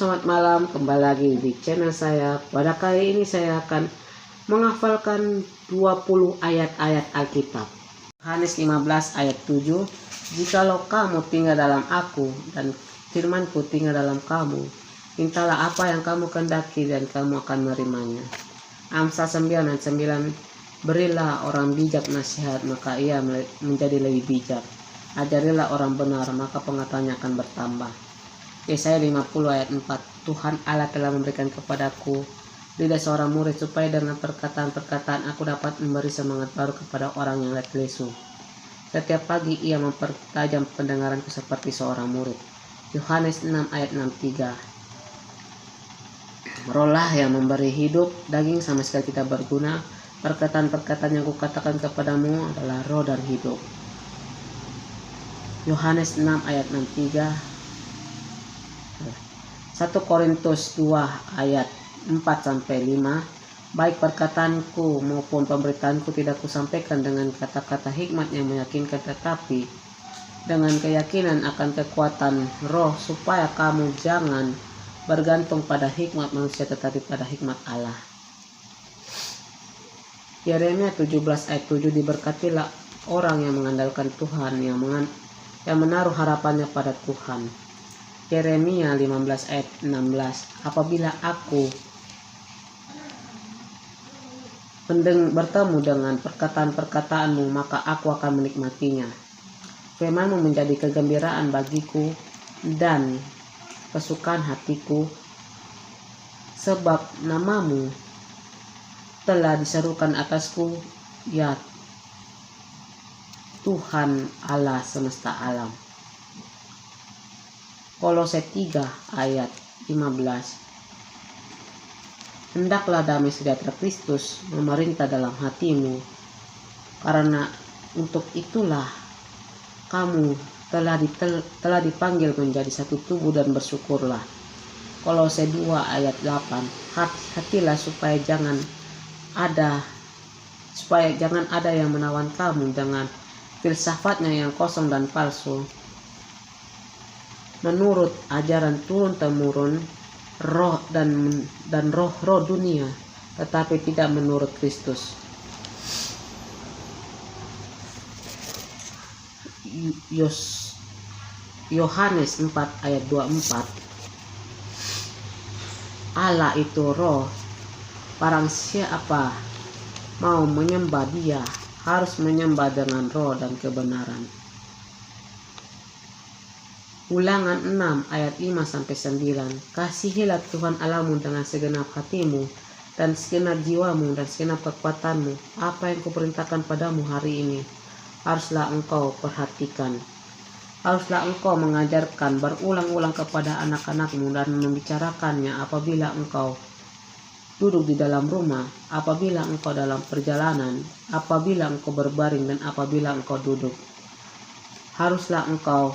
selamat malam. Kembali lagi di channel saya. Pada kali ini saya akan menghafalkan 20 ayat-ayat Alkitab. Yohanes 15 ayat 7. Jikalau kamu tinggal dalam aku dan firmanku tinggal dalam kamu, mintalah apa yang kamu kehendaki dan kamu akan menerimanya. Amsal 9 ayat 9. Berilah orang bijak nasihat, maka ia menjadi lebih bijak. Ajarilah orang benar, maka pengetahuannya akan bertambah. Yesaya 50 ayat 4. Tuhan Allah telah memberikan kepadaku lidah seorang murid, supaya dengan perkataan-perkataan aku dapat memberi semangat baru kepada orang yang lesu. Setiap pagi ia mempertajam pendengaranku seperti seorang murid. Yohanes 6 ayat 63. Rohlah yang memberi hidup, daging sama sekali tidak berguna. Perkataan-perkataan yang kukatakan kepadamu adalah roh dan hidup. Yohanes 6 ayat 63. 1 Korintus 2 ayat 4-5. Baik perkataanku maupun pemberitaanku tidak kusampaikan dengan kata-kata hikmat yang meyakinkan, tetapi dengan keyakinan akan kekuatan roh, supaya kamu jangan bergantung pada hikmat manusia tetapi pada hikmat Allah. Yeremia 17 ayat 7. Diberkatilah orang yang mengandalkan Tuhan, yang menaruh harapannya pada Tuhan. Yeremia 15 ayat 16. Apabila aku bertemu dengan perkataan-perkataanmu, maka aku akan menikmatinya. Firmanmu menjadi kegembiraan bagiku dan kesukaan hatiku, sebab namamu telah diserukan atasku, ya Tuhan Allah semesta alam. Kolose 3 ayat 15. Hendaklah damai sejahtera Kristus memerintah dalam hatimu, karena untuk itulah kamu telah dipanggil menjadi satu tubuh, dan bersyukurlah. Kolose 2 ayat 8. Hati-hatilah supaya jangan ada yang menawan kamu dengan filsafatnya yang kosong dan palsu, menurut ajaran turun-temurun roh dan roh dunia, tetapi tidak menurut Kristus. Yohanes 4 ayat 24. Allah itu roh, barang siapa mau menyembah Dia harus menyembah dengan roh dan kebenaran. Ulangan 6 ayat 5-9. Kasihilah Tuhan Allahmu dengan segenap hatimu dan segenap jiwamu dan segenap kekuatanmu. Apa yang kuperintahkan padamu hari ini haruslah engkau perhatikan. Haruslah engkau mengajarkan berulang-ulang kepada anak-anakmu dan membicarakannya apabila engkau duduk di dalam rumah, apabila engkau dalam perjalanan, apabila engkau berbaring, dan apabila engkau duduk. Haruslah engkau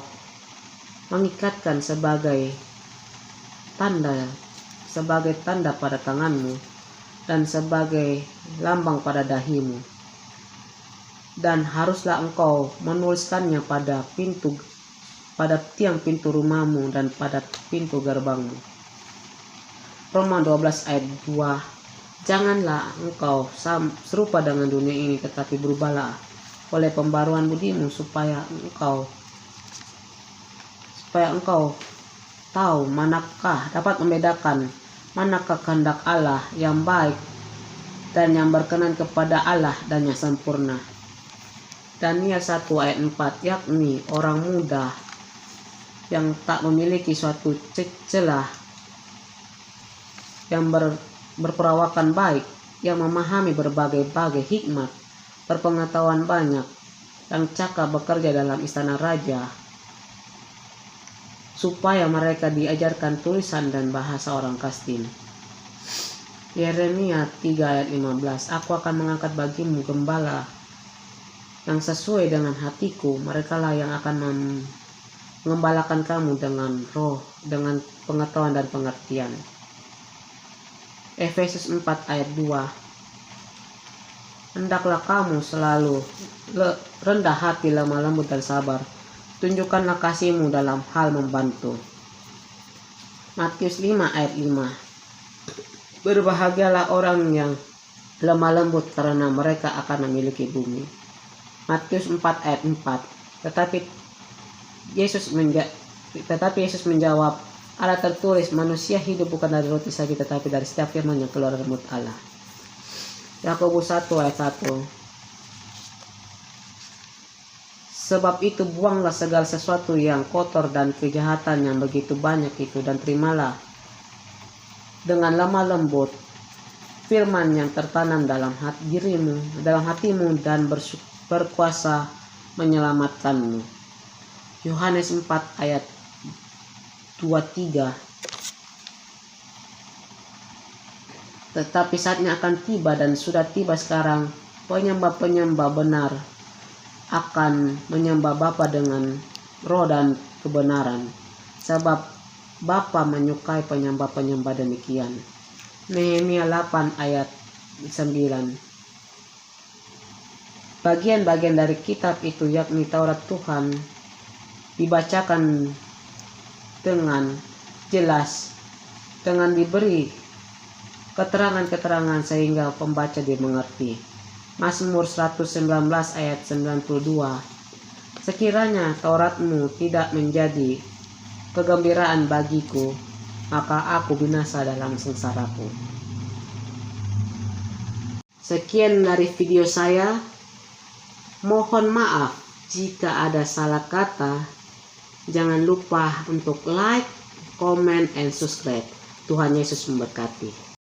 mengikatkan sebagai tanda pada tanganmu dan sebagai lambang pada dahimu, dan haruslah engkau menuliskannya pada tiang pintu rumahmu dan pada pintu gerbangmu. Roma 12 ayat 2. Janganlah engkau serupa dengan dunia ini, tetapi berubahlah oleh pembaruan budimu, supaya engkau tahu dapat membedakan manakah kehendak Allah yang baik dan yang berkenan kepada Allah dan yang sempurna. Daniel 1 ayat 4. Yakni orang muda yang tak memiliki suatu celah, yang berperawakan baik, yang memahami berbagai hikmat, berpengetahuan banyak, yang cakap bekerja dalam istana raja, supaya mereka diajarkan tulisan dan bahasa orang Kasdim. Yeremia 3 ayat 15. Aku akan mengangkat bagimu gembala yang sesuai dengan hatiku. Merekalah yang akan mengembalakan kamu dengan roh, dengan pengetahuan dan pengertian. Efesus 4 ayat 2. Hendaklah kamu selalu rendah hati, lemah lembut dan sabar. Tunjukkanlah kasihmu dalam hal membantu. Matius 5 ayat 5. Berbahagialah orang yang lemah lembut karena mereka akan memiliki bumi. Matius 4 ayat 4. Tetapi Yesus menjawab, Allah tertulis, manusia hidup bukan dari roti saja tetapi dari setiap firman yang keluar dari mulut Allah. Yakobus 1 ayat 1. Sebab itu buanglah segala sesuatu yang kotor dan kejahatan yang begitu banyak itu, dan terimalah dengan lemah lembut firman yang tertanam dalam hatimu dan berkuasa menyelamatkanmu. Yohanes 4 ayat 23. Tetapi saatnya akan tiba dan sudah tiba sekarang, penyembah-penyembah benar akan menyembah Bapa dengan roh dan kebenaran, sebab Bapa menyukai penyembah-penyembah demikian. Nehemia 8 ayat 9. Bagian-bagian dari kitab itu, yakni Taurat Tuhan, dibacakan dengan jelas, dengan diberi keterangan-keterangan sehingga pembaca dimengerti. Mazmur 119 ayat 92. Sekiranya Tauratmu tidak menjadi kegembiraan bagiku, maka aku binasa dalam sengsaraku. Sekian dari video saya. Mohon maaf jika ada salah kata. Jangan lupa untuk like, comment, and subscribe. Tuhan Yesus memberkati.